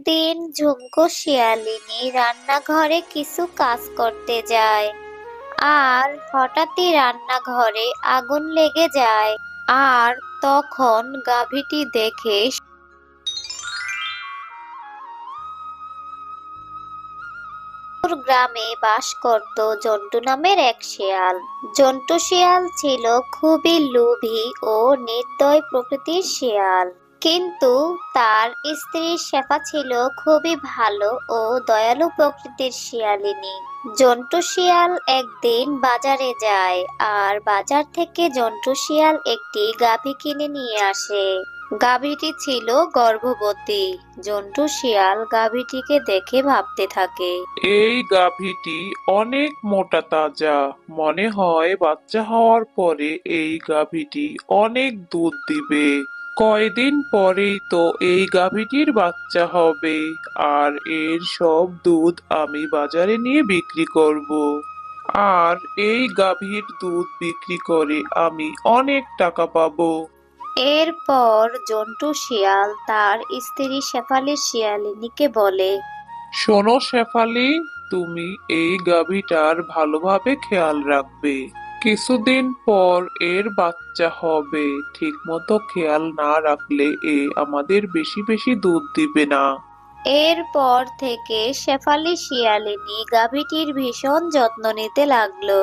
একদিন ঝুমকো শিয়ালিনী রান্নাঘরে কিছু কাজ করতে যায়, আর হঠাৎই রান্নাঘরে আগুন লেগে যায়। আর তখন গাভীটি দেখে সুদূর গ্রামে বাস করত জন্টু নামের এক শিয়াল। জন্টু শিয়াল ছিল খুবই লোভী ও নির্দয় প্রকৃতির শিয়াল, কিন্তু তার স্ত্রী শেফা ছিল খুবই ভালো ও দয়ালু প্রকৃতির শিয়ালিনী। জন্টু শিয়াল একদিন বাজারে যায়, আর বাজার থেকে জন্টু শিয়াল একটি গাভী কিনে নিয়ে আসে। গাভীটি ছিল গর্ভবতী। জন্টু শিয়াল গাভীটিকে দেখে ভাবতে থাকে, এই গাভীটি অনেক মোটা তাজা, মনে হয় বাচ্চা হওয়ার পরে এই গাভীটি অনেক দুধ দিবে। কয়দিন পরেই তো এই গাভীটির বাচ্চা হবে, আর এর সব দুধ আমি বাজারে নিয়ে বিক্রি করব। আর এই গাভীর দুধ বিক্রি করে আমি অনেক টাকা পাবো। এরপর জন্টু শিয়াল তার স্ত্রী শেফালি শিয়ালিনীকে বলে, শোনো শেফালি, তুমি এই গাভীটার ভালোভাবে খেয়াল রাখবে। কিছুদিন পর এর বাচ্চা হবে। ঠিক মতো খেয়াল না রাখলে এ আমাদের বেশি বেশি দুধ দিবে না। এরপর থেকে শেফালি শিয়ালিনী গাভীটির ভীষণ যত্ন নিতে লাগলো।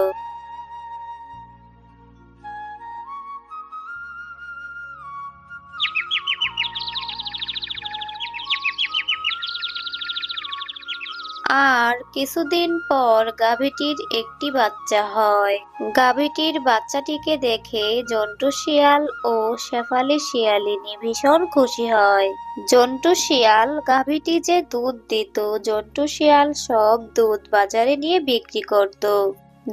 আর কিছুদিন পর গাভীটির একটি বাচ্চা হয়। গাভীটির বাচ্চাটিকে দেখে জন্টু শিয়াল ও শেফালি শিয়ালিনী ভীষণ খুশি হয়। জন্টু শিয়াল গাভীটি যে দুধ দিত, জন্টু শিয়াল সব দুধ বাজারে নিয়ে বিক্রি করত।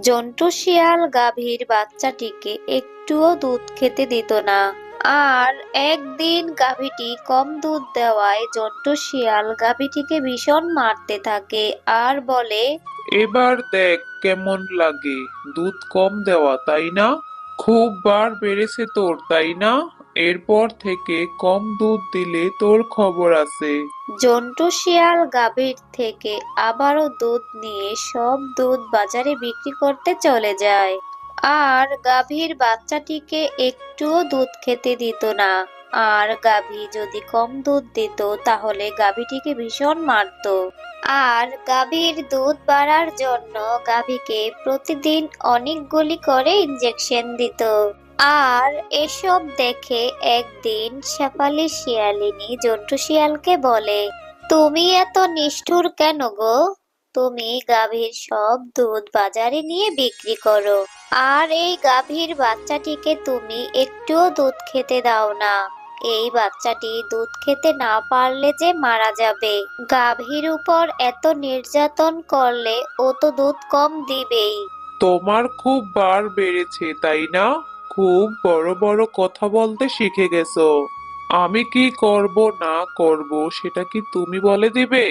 জন্টু শিয়াল গাভীর বাচ্চাটিকে একটুও দুধ খেতে দিত না। আর একদিন গাভীটি কম দুধ দেওয়ায় জন্টু শিয়াল গাভীটিকে ভীষণ মারতে থাকে আর বলে, এবার দেখ কেমন লাগে, দুধ কম দেওয়া তাই না? খুব বার বেড়েছে তোর তাই না? এরপর থেকে কম দুধ দিলে তোর খবর আছে। জন্টু শিয়াল গাভীর থেকে আবারও দুধ নিয়ে সব দুধ বাজারে বিক্রি করতে চলে যায়। আর গাভীর বাচ্চাটিকে একটুও দুধ খেতে দিত না। আর গাভী যদি কম দুধ দিত তাহলে গাভীটিকে ভীষণ মারতো। আর গাভীর দুধ বাড়ার জন্য গাভীকে প্রতিদিন অনেকগুলি করে ইনজেকশন দিত। আর এসব দেখে একদিন শেফালি শিয়ালিনী জন্টু শিয়ালকে বলে, তুমি এত নিষ্ঠুর কেন গো? তুমি গাভীর সব দুধ বাজারে নিয়ে বিক্রি করো, আর এই গাভীর বাচ্চাটিকে তুমি একটুও দুধ খেতে দাও না। এই বাচ্চাটি দুধ খেতে না পারলে যে মারা যাবে। গাভীর উপর এত নির্যাতন করলে ও তো দুধ কম দিবেই। তোমার খুব বার বেড়েছে তাই না? খুব বড় বড় কথা বলতে শিখে গেছো। আমি কি করব না করব সেটা কি তুমি বলে দিবে?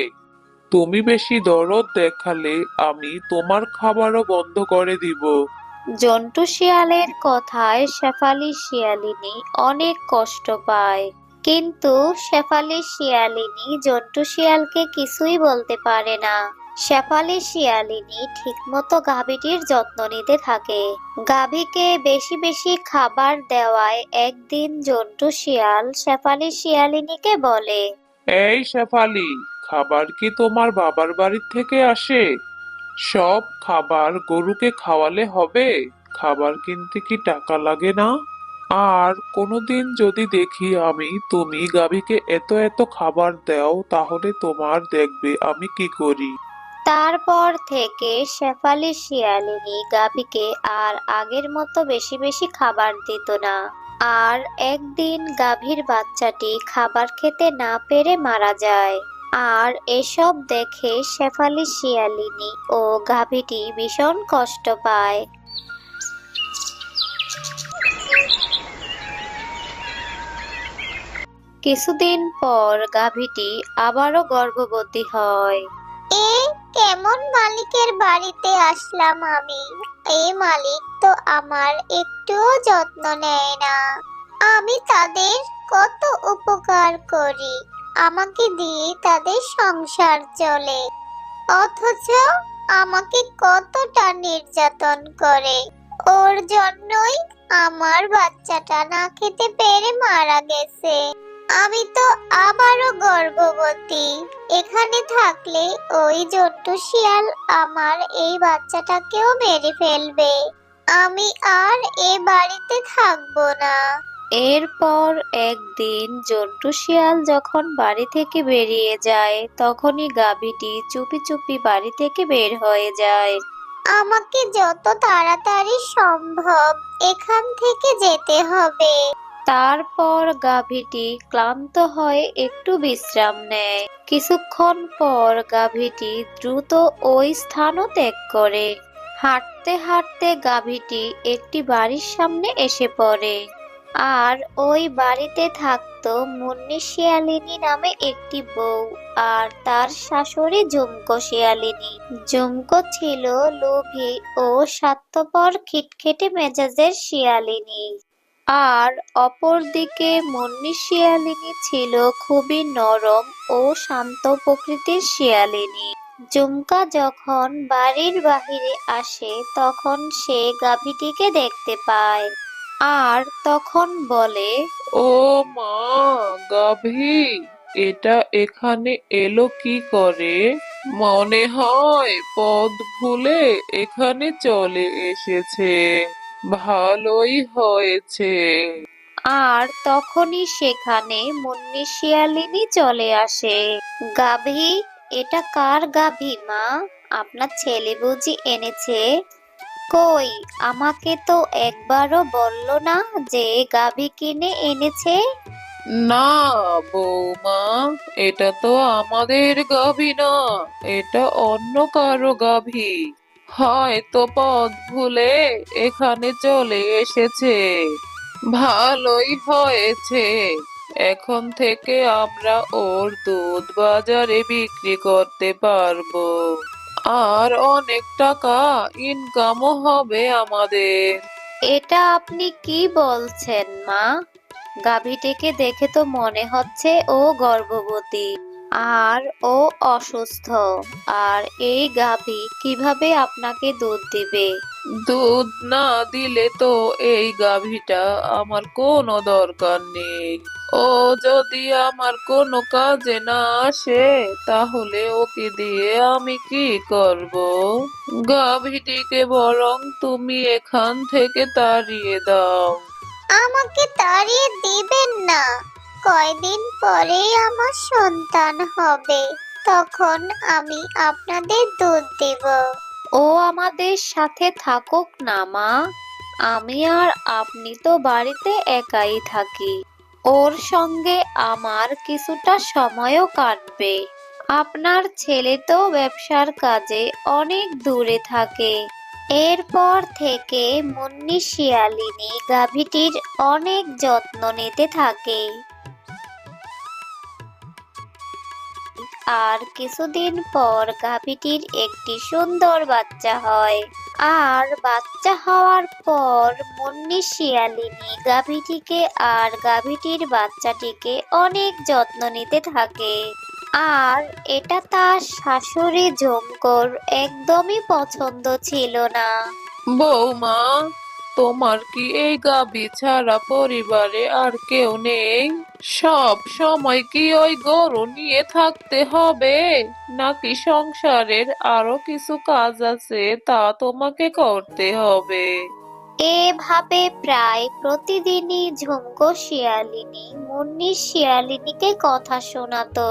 তুমি বেশি দরদ দেখালে আমি তোমার খাবারও বন্ধ করে দিব। জন্টু শিয়ালের কথায় শেফালি শিয়ালিনী অনেক কষ্ট পায়, কিন্তু শেফালি শিয়ালিনী জন্টু শিয়ালকে কিছুই বলতে পারে না। শেফালি শিয়ালিনী ঠিকমতো গাভীটির যত্ন নিতে থাকে। গাভীকে বেশি বেশি খাবার দেওয়ায় একদিন জন্টু শিয়াল শেফালি শিয়ালিনীকে বলে, এই শেফালি, খাবার কি তোমার বাবার বাড়ি থেকে আসে? সব খাবার গরুকে খাওয়ালে হবে? খাবার কিনতে কি টাকা লাগে না? আর কোনোদিন যদি দেখি আমি তুমি গাভীকে এত এত খাবার দাও, তাহলে তোমার দেখবে আমি কি করি। তারপর থেকে শেফালি শিয়ালিনী গাভীকে আর আগের মতো বেশি বেশি খাবার দিত না। আর একদিন গাভীর বাচ্চাটি খাবার খেতে না পেরে মারা যায়। আর এসব দেখে শেফালি শিয়ালিনী ও গাভীটি ভীষণ কষ্ট পায়। কিছুদিন পর গাভীটি আবারও গর্ভবতী হয়। এ কেমন মালিকের বাড়িতে আসলাম আমি? এই মালিক তো আমার একটুও যত্ন নেয় না। আমি তাদের কত উপকার করি, আমাকে দিয়ে তাদের সংসার চলে, অথচ আমাকে কতটা নির্যাতন করে। ওর জন্যই আমার বাচ্চাটা না খেতে পেরে মারা গেছে। আমি তো আবারও গর্ভবতী। এখানে থাকলে ওই জন্টু শিয়াল আমার এই বাচ্চাটাকেও মেরে ফেলবে। আমি আর এ বাড়িতে থাকবো না। এরপর একদিন জন্টু শিয়াল যখন বাড়ি থেকে বেরিয়ে যায়, তখনই গাভীটি চুপি চুপি বাড়ি থেকে বের হয়ে যায়। আমাকে যত তাড়াতাড়ি সম্ভব এখান থেকে যেতে হবে। তারপর গাভীটি ক্লান্ত হয়ে একটু বিশ্রাম নেয়। কিছুক্ষণ পর গাভীটি দ্রুত ওই স্থানও ত্যাগ করে। হাঁটতে হাঁটতে গাভীটি একটি বাড়ির সামনে এসে পড়ে। আর ওই বাড়িতে থাকতো মুন্নি শিয়ালিনী নামে একটি বউ আর তার শাশুড়ি ঝুমকো শিয়ালিনী। ঝুমকো ছিল লোভী ও স্বার্থপর খিটখিটে মেজাজের শিয়ালিনী। আর অপরদিকে মুন্নি শিয়ালিনী ছিল খুবই নরম ও শান্ত প্রকৃতির শিয়ালিনী। ঝুমকা যখন বাড়ির বাহিরে আসে তখন সে গাভীটিকে দেখতে পায় আর তখন বলে, ও মা, গাভী এটা এখানে এলো কি করে? মনে হয় পথ ভুলে এখানে চলে এসেছে। ভালোই হয়েছে। আর তখনই সেখানে মুন্নি শিয়ালিনী চলে আসে। গাভী, এটা কার গাভী মা? আপনার ছেলে বুঝি এনেছে? কই, আমাকে তো একবারও বললো না যে গাভী কিনে এনেছে। না বৌমা, এটা তো আমাদের গাভী না, এটা অন্য কারো গাভী। হয়তো পথ ভুলে এখানে চলে এসেছে। ভালোই হয়েছে। এখন থেকে আমরা ওর দুধ বাজারে বিক্রি করতে পারবো, আর অনেক টাকা ইনকামও হবে আমাদের। এটা আপনি কি বলছেন মা? গাভীটিকে দেখে তো মনে হচ্ছে ও গর্ভবতী আর ও অসুস্থ। আর এই গাভী কিভাবে আপনাকে দুধ দিবে? দুধ না দিলে তো এই গাভীটা আমার কোনো দরকার নেই। ও যদি আমার কোনো কাজে না আসে তাহলে ওকে দিয়ে আমি কি করব? গাভীটিকে বরং তুমি এখান থেকে তাড়িয়ে দাও। আমাকে তাড়িয়ে দিবেন না। কয়দিন পরেই আমার সন্তান হবে, তখন আমি আপনাদের দুধ দেব। ও আমাদের সাথে থাকুক না মা। আমি আর আপনি তো বাড়িতে একাই থাকি। ওর সঙ্গে আমার কিছুটা সময়ও কাটবে। আপনার ছেলে তো ব্যবসার কাজে অনেক দূরে থাকে। এরপর থেকে মুন্নি শিয়ালিনী গাভীটির অনেক যত্ন নিতে থাকে। আর কিছুদিন পর গাভীটির একটি সুন্দর বাচ্চা হয়। আর বাচ্চা হওয়ার পর মুন্নি শিয়ালিনী গাভীটিকে আর গাভীটির বাচ্চাটিকে অনেক যত্ন নিতে থাকে। আর এটা তার শাশুড়ি ঝুমকোর একদমই পছন্দ ছিল না। বৌমা, তোমার কি এই গাভী ছাড়া পরিবারে আর কেউ নেই? সব সময় কি ওই গরু নিয়ে থাকতে হবে, নাকি সংসারের আরো কিছু কাজ আছে তা তোমাকে করতে হবে? এভাবে প্রায় প্রতিদিনই ঝুমকো শিয়ালিনী মুন্নি শিয়ালিনীকে কথা শোনাতো।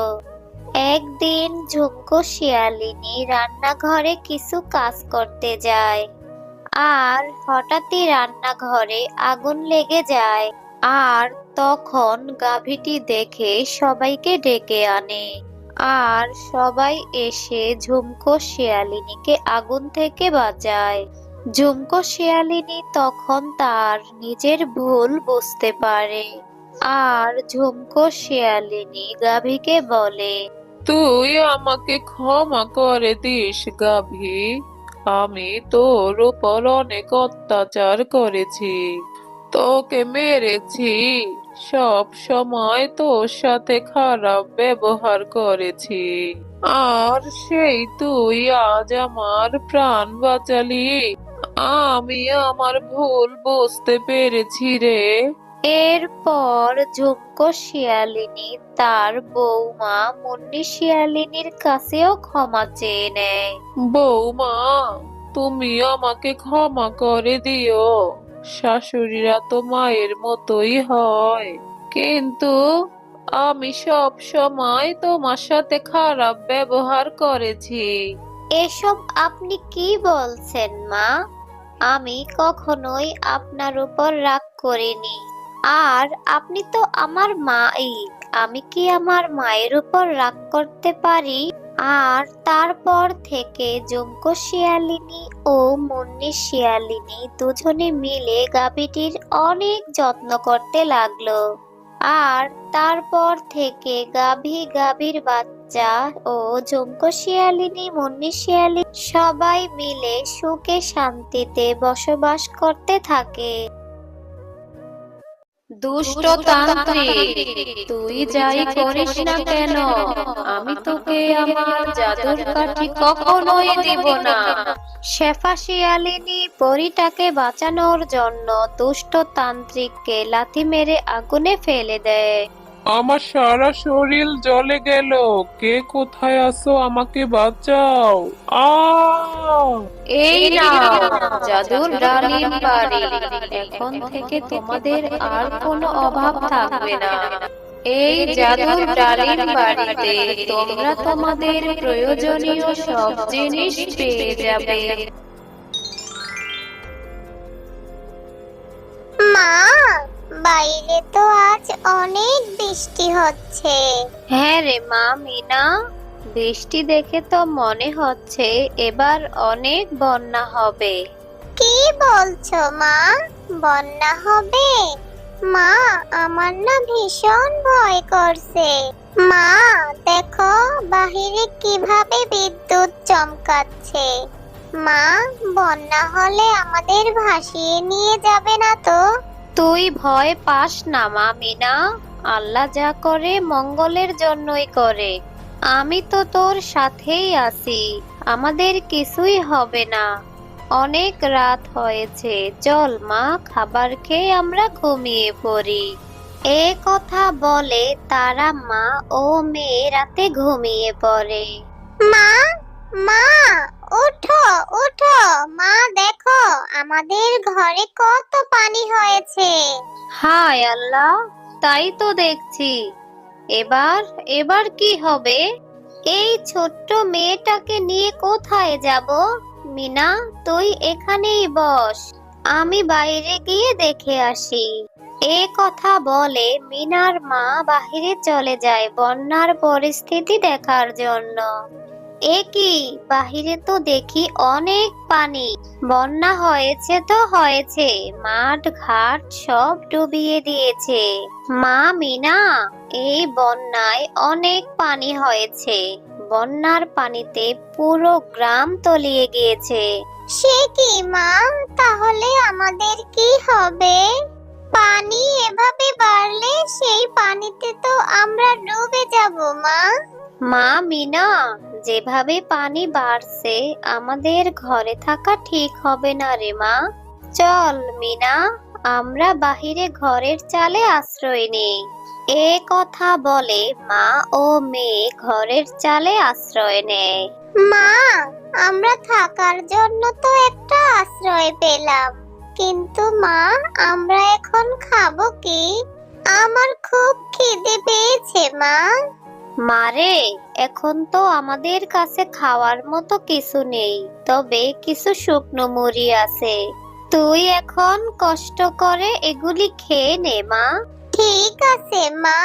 একদিন ঝুমকো শিয়ালিনী রান্নাঘরে কিছু কাজ করতে যায়। আর হঠাৎই রান্নাঘরে আগুন লেগে যায়। আর তখন গাভীটি দেখে সবাইকে ডেকে আনে। আর সবাই এসে ঝুমকো শিয়ালিনীকে আগুন থেকে বাঁচায়। ঝুমকো শিয়ালিনী তখন তার নিজের ভুল বুঝতে পারে। আর ঝুমকো শিয়ালিনী গাভীকে বলে, তুই আমাকে ক্ষমা করে দিস গাভী। আমি তোর উপর অনেক অত্যাচার করেছি, তোকে মেরেছি, সব সময় তোর সাথে খারাপ ব্যবহার করেছি, আর সেই তুই আজ আমার প্রাণ বাঁচালি। আমি আমার ভুল বুঝতে পেরেছি রে। এরপর ঝুমকো শিয়ালিনী তার বৌমা মুন্নি শিয়ালিনীর কাছেও ক্ষমা চেয়ে নেয়। বৌমা, তুমি আমাকে ক্ষমা করে দিও। শাশুড়িরা তো মায়ের মতোই হয়, কিন্তু আমি সব সময় তোমার সাথে খারাপ ব্যবহার করেছি। এসব আপনি কি বলছেন মা? আমি কখনোই আপনার উপর রাগ করিনি। আর আপনি তো আমার মাই। আমি কি আমার মায়ের উপর রাগ করতে পারি? আর তারপর থেকে জুমকো শিয়ালিনী ও মুন্নি শিয়ালিনী দুজনে মিলে গাভীটির অনেক যত্ন করতে লাগলো। আর তারপর থেকে গাভীর বাচ্চা ও জুমকো শিয়ালিনী মুন্নি শিয়ালিনী সবাই মিলে সুখে শান্তিতে বসবাস করতে থাকে। দুষ্ট তান্ত্রিক, তুই যাই করিস না কেন, আমি তোকে আমার জাদুর কাঠি কখনোই দিব না। শেফা শিয়ালিনী পরীটাকে বাঁচানোর জন্য দুষ্ট তান্ত্রিককে লাথি মেরে আগুনে ফেলে দেয়। আমার সারা শরীর জ্বলে গেল। কে কোথায় আছো, আমাকে বাঁচাও। আ এই নাও জাদুর ডালিম বাড়ি। এখন থেকে তোমাদের আর কোনো অভাব থাকবে না। এই জাদুর ডালিম বাড়িতে তোমরা তোমাদের প্রয়োজনীয় সব জিনিস পেয়ে যাবে। মা, বাইরে তো আজ অনেক বৃষ্টি হচ্ছে। হ্যাঁ রে মা মিনা, বৃষ্টি দেখে তো মনে হচ্ছে এবার অনেক বন্যা হবে। কি বলছো মা? বন্যা হবে? মা, আমার না ভীষণ ভয় করছে। মা, দেখো বাহিরে কিভাবে বিদ্যুৎ চমকাচ্ছে। মা, বন্যা হলে আমাদের ভাসিয়ে নিয়ে যাবে না তো? তুই ভয় পাস না মা মিনা, আল্লাহ যা করে মঙ্গলের জন্যই করে। আমি তো তোর সাথেই আছি, আমাদের কিছুই হবে না। অনেক রাত হয়েছে, চল মা, খাবার খেয়ে আমরা ঘুমিয়ে পড়ি। এ কথা বলে তারা মা ও মেয়ে রাতে ঘুমিয়ে পড়ে। মা, মা, ওঠো ওঠো। মা, দেখো আমাদের ঘরে কত পানি হয়েছে। হায় আল্লাহ, তাই তো দেখছি। এবার এবার কি হবে? এই ছোট্ট মেয়েটাকে নিয়ে কোথায় যাব? মিনা, তুই এখানেই বস, আমি বাইরে গিয়ে দেখে আসি। এ কথা বলে মিনার মা বাহিরে চলে যায় বন্যার পরিস্থিতি দেখার জন্য। এ কি, বাহিরে তো দেখি অনেক পানি। বন্যা হয়েছে তো হয়েছে, মাঠ ঘাট সব ডুবিয়ে দিয়েছে। মা মিনা, এই বন্যায় অনেক পানি হয়েছে। বন্যার পানিতে পুরো গ্রাম তলিয়ে গিয়েছে। সে কি মা, তাহলে আমাদের কি হবে? পানি এভাবে বাড়লে সেই পানিতে তো আমরা ডুবে যাব মা। মা মিনা, যেভাবে পানি বাড়ছে আমাদের ঘরে থাকা ঠিক হবে না রে মা। চল মিনা, আমরা বাহিরে ঘরের চালে আশ্রয় নেই। এ কথা বলে মা ও মেয়ে ঘরের চালে আশ্রয় নেয়। মা, আমরা থাকার জন্য তো একটা আশ্রয় পেলাম, কিন্তু মা, আমরা এখন খাবো কি? আমার খুব খিদে পেয়েছে মা। মারে, এখন তো আমাদের কাছে খাওয়ার মতো কিছু নেই, তবে কিছু শুকনো মুড়ি আছে। তুই এখন কষ্ট করে এগুলি খেয়ে নে মা। ঠিক আছে মা,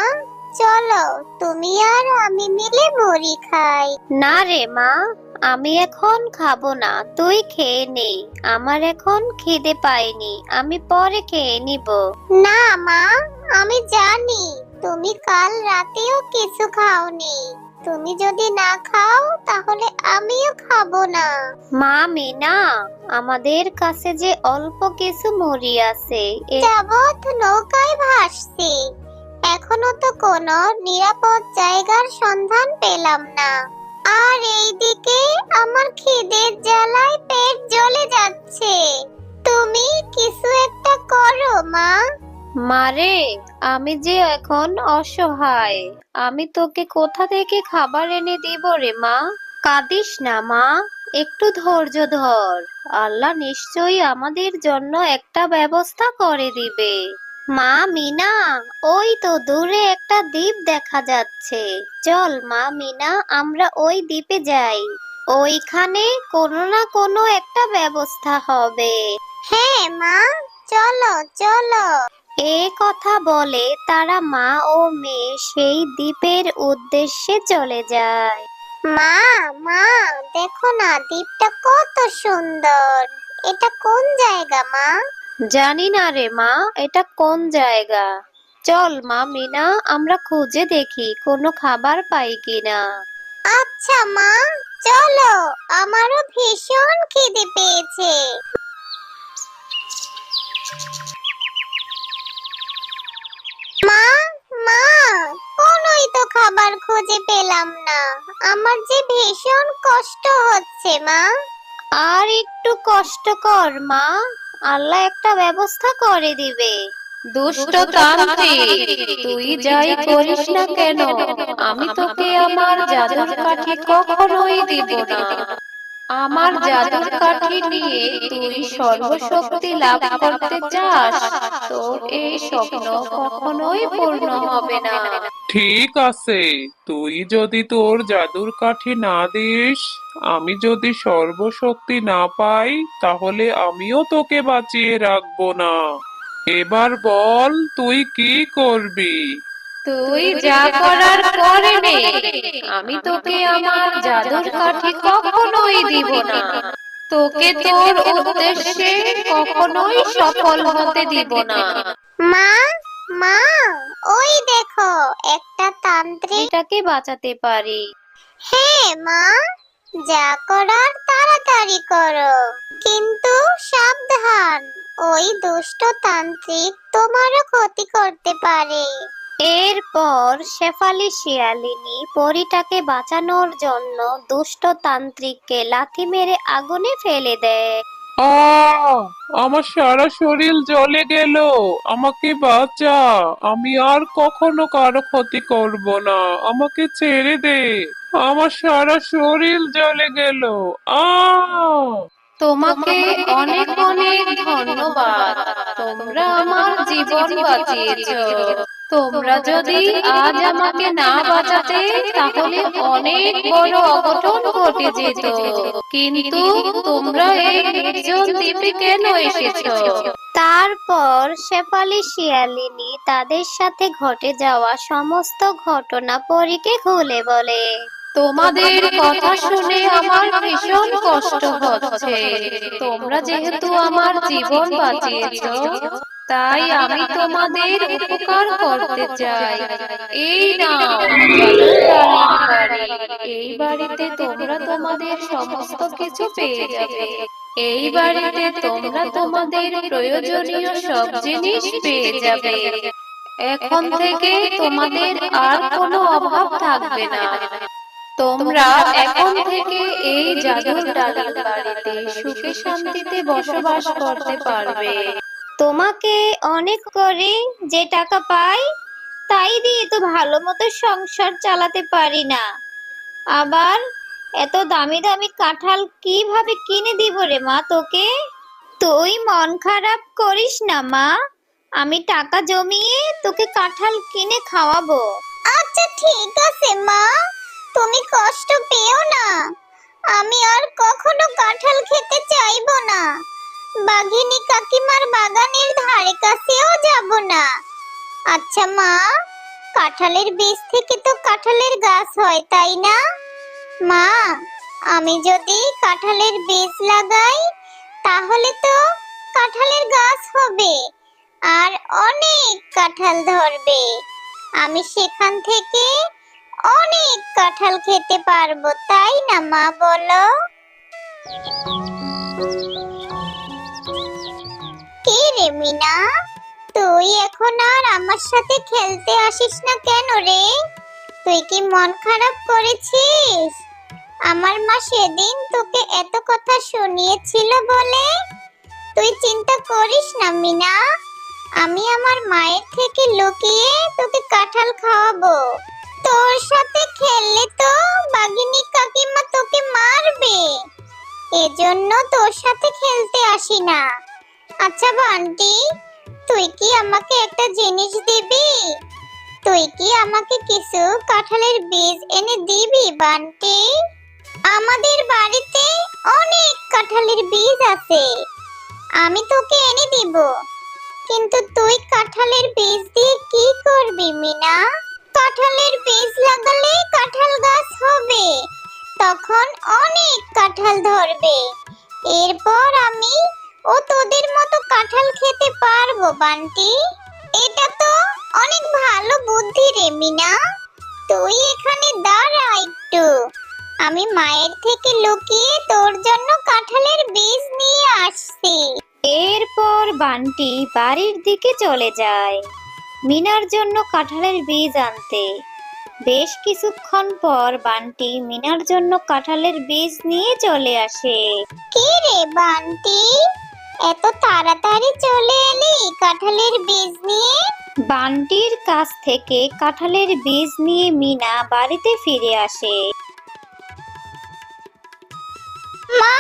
চলো তুমি আর আমি মিলে মুড়ি খাই। না রে মা, আমি এখন খাবো না, তুই খেয়ে নে। আমার এখন খিদে পাইনি, আমি পরে খেয়ে নিব। না মা, আমি জানি তুমি কাল রাতেও কিছু খাওনি। তুমি যদি না খাও তাহলে আমিও খাবো না। মা মিনা, আমাদের কাছে যে অল্প কিছু মুড়ি আছে, যাবৎ নৌকায় ভাসছি, এখনো তো কোনো নিরাপদ জায়গার সন্ধান পেলাম না। আর এইদিকে আমার খিদের জ্বালায় পেট জ্বলে যাচ্ছে। তুমি কিছু একটা করো মা। মারে, আমি যে এখন অসহায়, আমি তোকে কোথা থেকে খাবার এনে দিব রে মা? কাঁদিস না মা, একটু ধৈর্য ধর। আল্লাহ নিশ্চয়ই আমাদের জন্য একটা ব্যবস্থা করে দিবে। মা মিনা, ওই তো দূরে একটা দ্বীপ দেখা যাচ্ছে। চল মা মিনা, আমরা ওই দ্বীপে যাই। ওইখানে কোনো না কোনো একটা ব্যবস্থা হবে। হ্যাঁ মা, চলো চলো। এ কথা বলে তারা মা ও মেয়ে সেই দ্বীপের উদ্দেশ্যে চলে যায়। মা, মা, দেখো না দ্বীপটা কত সুন্দর। এটা কোন জায়গা মা? জানি না রে মা, এটা কোন জায়গা। চল মা মিনা, আমরা খুঁজে দেখি কোনো খাবার পাই কিনা। আচ্ছা মা, চলো, আমারও ভীষণ খিদে পেয়েছে। মা, মা, কোনোই তো খাবার খুঁজে পেলাম না। আমার যে ভীষণ কষ্ট হচ্ছে মা। আর একটু কষ্ট কর মা, আল্লাহ একটা ব্যবস্থা করে দিবে। দুষ্ট তান্ত্রিক, তুই যাই করিস না কেন, আমি তোকে আমার জাদুর কাঠি কখনোই দিব না। আমার জাদুর কাঠি নিয়ে তুই সর্বশক্তি লাভ করতে চাস, তোর এই স্বপ্ন কখনোই পূর্ণ হবে না। ঠিক আছে, তুই যদি তোর জাদুর কাঠি না দিস, আমি যদি সর্বশক্তি না পাই, তাহলে আমিও তোকে বাঁচিয়ে রাখবো না। এবার বল, তুই কি করবি? তুই যা করার করে নে, আমি তোকে আমার জাদুর কাঠি কখনোই দিব না। তোকে তোর উদ্দেশ্যে কখনোই সফল হতে দিব না। মা, মা, ওই দেখো একটা তান্ত্রিক। এটাকে বাঁচাতে পারি। হ্যাঁ মা, যা করার তাড়াতাড়ি করো, কিন্তু সাবধান, ওই দুষ্ট তান্ত্রিক তোমারও ক্ষতি করতে পারে। এরপর শেফালি শিয়ালিনী পরীটাকে বাঁচানোর জন্য দুষ্ট তান্ত্রিককে লাথি মেরে আগুনে ফেলে দেয়। আমার সারা শরীর জ্বলে গেল, আমাকে বাঁচা। আমি আর কখনো কারো ক্ষতি করব না, আমাকে ছেড়ে দে। আমার সারা শরীর জ্বলে গেল। আ তোমাকে অনেক অনেক ধন্যবাদ, তোমরা আমার জীবন বাঁচিয়েছো। তোমরা যদি আজ আমাকে না বাঁচাতে তাহলে অনেক বড় অঘটন ঘটে যেত। কিন্তু তোমরা এই নির্জন দ্বীপে কেন এসেছো? তারপর শেফালি শিয়ালিনী তাদের সাথে ঘটে যাওয়া সমস্ত ঘটনা পরীকে খুলে বলে। তোমাদের কথা শুনে আমার ভীষণ কষ্ট হচ্ছে। তোমরা যেহেতু আমার জীবন বাঁচিয়েছো, তাই আমি তোমাদের উপকার করতে চাই। এই নাও জাদুর ডালিম বাড়ি। এই বাড়িতে তোমরা তোমাদের সমস্ত কিছু পেয়ে যাবে। এই বাড়িতে তোমরা তোমাদের প্রয়োজনীয় সব জিনিস পেয়ে যাবে। এখন থেকে তোমাদের আর কোনো অভাব থাকবে না। তোমরা এখন থেকে এই জাদুর ডালিম বাড়িতে সুখে শান্তিতে বসবাস করতে পারবে। তোমাকে অনেক করে যে টাকা পাই, তাই দিয়ে তো ভালো মতো সংসার চালাতে পারি না। আবার এত দামি দামি কাঁঠাল কিভাবে কিনে দিব রে মা তোকে? তুই মন খারাপ করিস না মা, আমি টাকা জমিয়ে তোকে কাঁঠাল কিনে খাওয়াবো। আচ্ছা ঠিক আছে মা, তুমি কষ্ট পেও না। আমি আর কখনো কাঁঠাল খেতে চাইবো না। বাঘিনী কাকিমার বাগানের ধারে কাছেও যাব না। আচ্ছা মা, কাঁঠালের বীজ থেকে তো কাঁঠালের গাছ হয় তাই না? মা, আমি যদি কাঁঠালের বীজ লাগাই তাহলে তো কাঁঠালের গাছ হবে আর অনেক কাঁঠাল ধরবে। আমি সেখান থেকে অনেক কাঁঠাল খেতে পারবো, তাই না মা বলো? কি রে মিনা, তুই এখন আর আমার সাথে খেলতে আসিস না কেন রে? তুই কি মন খারাপ করেছিস? আমার মা সেদিন তোকে এত কথা শুনিয়েছিল বলে? তুই চিন্তা করিস না মিনা, আমি আমার মায়ের থেকে লুকিয়ে তোকে কাঁঠাল খাওয়াবো। তোর সাথে খেললে তো বাঘিনী কাকিমা তোকে মারবে, এজন্য তোর সাথে খেলতে আসি না। আচ্ছা বান্টি, তুই কি আমাকে একটা জিনিস দিবি? তুই কি আমাকে কিছু কাঁঠালের বীজ এনে দিবি বান্টি? আমাদের বাড়িতে অনেক কাঁঠালের বীজ আছে, আমি তোকে এনে দিব। কিন্তু তুই কাঁঠালের বীজ দিয়ে কি করবি মিনা? কাঁঠালের বীজ লাগালে কাঁঠাল গাছ হবে, তখন অনেক কাঁঠাল ধরবে। এরপর আমি ও তোদের মতো কাঁঠাল খেতে পারবো বান্টি। এটা তো অনেক ভালো বুদ্ধি রে মিনা। তুই এখানে দাঁড়া একটু, আমি মায়ের থেকে লুকিয়ে তোর জন্য কাঁঠালের বীজ নিয়ে আসছি। এরপর বান্টি বাড়ির দিকে চলে যায় মিনার জন্য কাঁঠালের বীজ আনতে। বেশ কিছুক্ষণ পর বান্টি মিনার জন্য কাঁঠালের বীজ নিয়ে চলে আসে। কি রে বান্টি, এত তাড়াতাড়ি চলে এলি কাঁঠালের বীজ নিয়ে? বান্টির কাছ থেকে কাঁঠালের বীজ নিয়ে মিনা বাড়িতে ফিরে আসে। মা,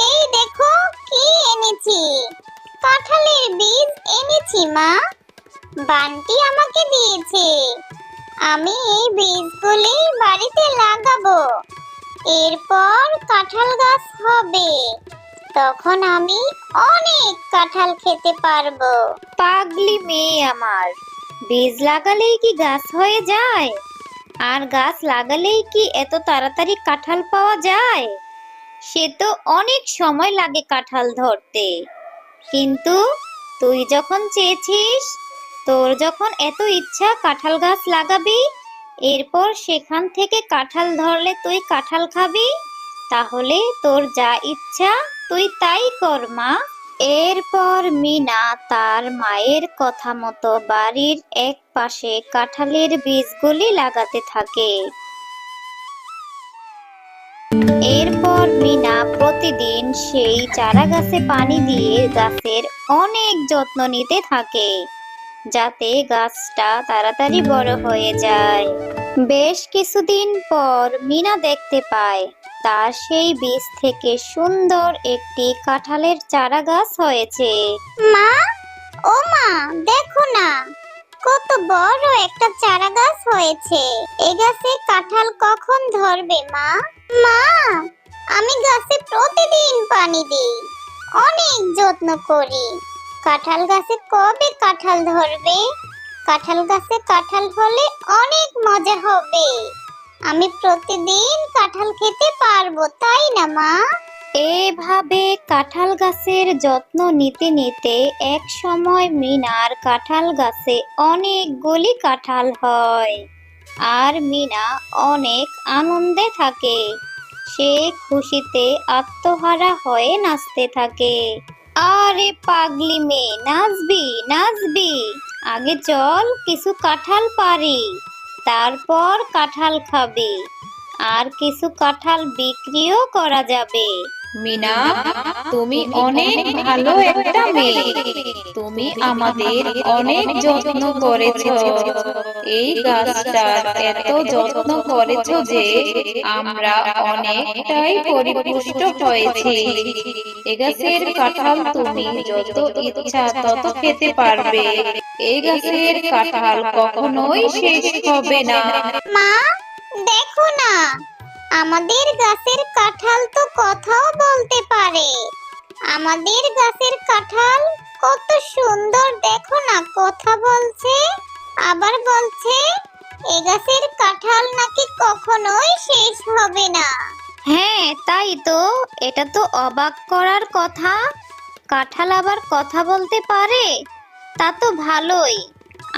এই দেখো কি এনেছি, কাঁঠালের বীজ এনেছি মা। বান্টি আমাকে দিয়েছে, আমি এই বীজগুলি বাড়িতে লাগাবো। এরপর কাঁঠাল গাছ হবে, তখন আমি অনেক কাঁঠাল খেতে পারবো। পাগলি মেয়ে আমার, বীজ লাগালেই কি গাছ হয়ে যায়? আর গাছ লাগালেই কি এত তাড়াতাড়ি কাঁঠাল পাওয়া যায়? সে তো অনেক সময় লাগে কাঁঠাল ধরতে। কিন্তু তুই যখন চেয়েছিস, তোর যখন এত ইচ্ছা কাঁঠাল গাছ লাগাবি, এরপর সেখান থেকে কাঁঠাল ধরলে তুই কাঁঠাল খাবি, তাহলে তোর যা ইচ্ছা তুই তাই কর মা। এরপর মিনা তার মায়ের কথা মতো বাড়ির এক পাশে কাঁঠালের বীজগুলি লাগাতে থাকে। এরপর মিনা প্রতিদিন সেই চারা গাছে পানি দিয়ে গাছের অনেক যত্ন নিতে থাকে, যাতে গাছটা তাড়াতাড়ি বড় হয়ে যায়। বেশ কিছুদিন পর মিনা দেখতে পায় তার সেই বীজ থেকে সুন্দর একটি কাঁঠালের চারা গাছ হয়েছে। মা, ও মা, দেখো না কত বড় একটা চারা গাছ হয়েছে। এই গাছে কাঁঠাল কখন ধরবে মা? মা, আমি গাছে প্রতিদিন পানি দিই, অনেক যত্ন করি। কাঁঠাল গাছে কবে কাঁঠাল ধরবে? কাঁঠাল গাছে কাঁঠাল হলে অনেক মজা হবে, আমি প্রতিদিন কাঁঠাল খেতে পারবো, তাই না মা? এভাবে কাঁঠাল গাছের যত্ন নিতে নিতে এক সময় মিনার কাঁঠাল গাছে অনেকগুলি কাঁঠাল হয়, আর মিনা অনেক আনন্দে থাকে। সে খুশিতে আত্মহারা হয়ে নাচতে থাকে। আরে পাগলি মেয়ে, নাচবি নাচবি, আগে চল কিছু কাঁঠাল পারি, তারপর কাঁঠাল খাবি, আর কিছু কাঁঠাল বিক্রিও করা যাবে। মিনা, তুমি অনেক ভালো একটা মেয়ে। তুমি আমাদের অনেক যত্ন করেছো। এই গাছটার এত যত্ন করেছো যে আমরা অনেকটাই পরিপুষ্ট হয়েছি। এ গাছের কাঁঠাল তুমি যত ইচ্ছা তত খেতে পারবে। এই গাছের কাঁঠাল কখনোই শেষ হবে না। মা, দেখো না, আমাদের গাছের কাঁঠাল তো কথাও বলতে পারে। আমাদের গাছের কাঁঠাল কত সুন্দর, দেখো না কথা বলছে, আবার বলছে এ গাছের কাঁঠাল নাকি কখনোই শেষ হবে না। হ্যাঁ তাই তো, এটা তো অবাক করার কথা। কাঁঠাল আবার কথা বলতে পারে, তা তো ভালোই।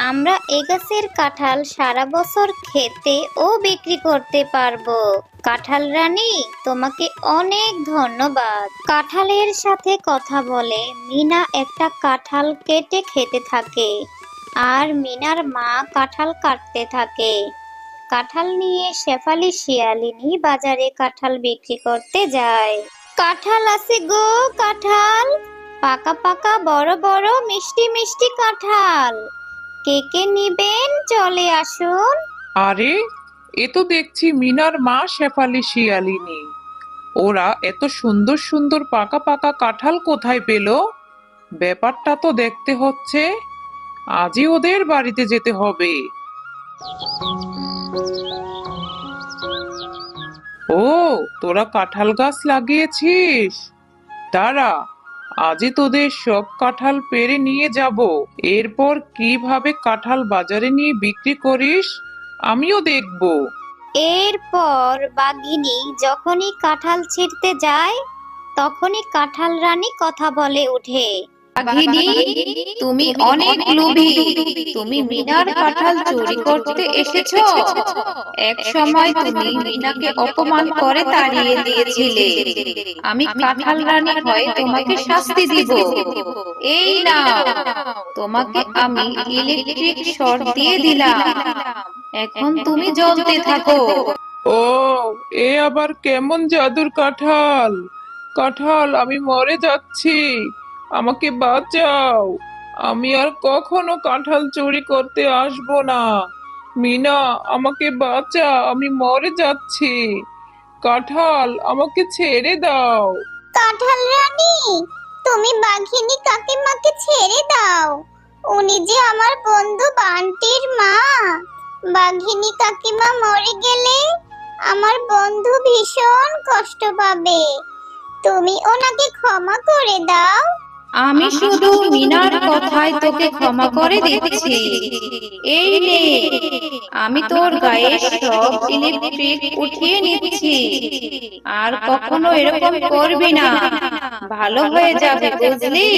আমরা এ গাছের কাঁঠাল সারা বছর খেতে ও বিক্রি করতে পারবো। কাঁঠাল রানী, তোমাকে অনেক ধন্যবাদ। কাঁঠালের সাথে কথা বলে মিনা একটা কাঁঠাল কেটে খেতে থাকে, আর মিনার মা কাঁঠাল কাটতে থাকে। কাঁঠাল নিয়ে শেফালি শিয়ালিনী বাজারে কাঁঠাল বিক্রি করতে যায়। কাঁঠাল আছে গো, কাঁঠাল, পাকা পাকা বড় বড় মিষ্টি মিষ্টি কাঁঠাল। কে কে নিবেন চলে আসুন। আরে, এ তো দেখছি মিনার মা শেফালি শিয়ালিনী। ওরা এত সুন্দর সুন্দর পাকা পাকা কাঁঠাল কোথায় পেল? ব্যাপারটা তো দেখতে হচ্ছে। আজই ওদের বাড়িতে যেতে হবে। ও, তোরা কাঁঠাল গাছ লাগিয়েছিস? দাঁড়া, আজই তোদের সব কাঁঠাল পেড়ে নিয়ে যাব। এরপর কিভাবে কাঁঠাল বাজারে নিয়ে বিক্রি করিস আমিও দেখব। এরপর বাঘিনী যখনই কাঁঠাল ছিঁড়তে যায়, তখনই কাঁঠাল রানী কথা বলে ওঠে। বাঘিনী, তুমি অনেক লোভী। তুমি মিনার কাঁঠাল চুরি করতে এসেছো। এক সময় তুমি মিনাকে অপমান করে তাড়িয়ে দিয়েছিলে। আমি কাঁঠাল রানী হয়ে তোমাকে শাস্তি দিব। এই নাও, তোমাকে আমি ইলেকট্রিক শর্ট দিয়ে দিলাম। এখন তুমি জ্বলতে থাকো। ও, এ আবার কেমন জাদুর কাঁঠাল? কাঁঠাল, আমি মরে যাচ্ছি, আমাকে বাঁচাও। আমি আর কখনো কাঁঠাল চুরি করতে আসবো না। মিনা, আমাকে বাঁচা, আমি মরে যাচ্ছি। কাঁঠাল, আমাকে ছেড়ে দাও। কাঁঠাল রানী, তুমি বাঘিনী কাকিমাকে ছেড়ে দাও। উনি যে আমার বন্ধু বান্টির মা। বাঘিনী কাকিমা মরে গেলে আমার বন্ধু ভীষণ কষ্ট পাবে। তুমি ওনাকে ক্ষমা করে দাও। আমি শুধু মিনার কথায় তোকে ক্ষমা করে দিচ্ছি। এই নে, আমি তোর গায়ে সব ইলেকট্রিক উঠিয়ে নিচ্ছি। আর কখনো এরকম করবি না, ভালো হয়ে যাবে, বুঝলি?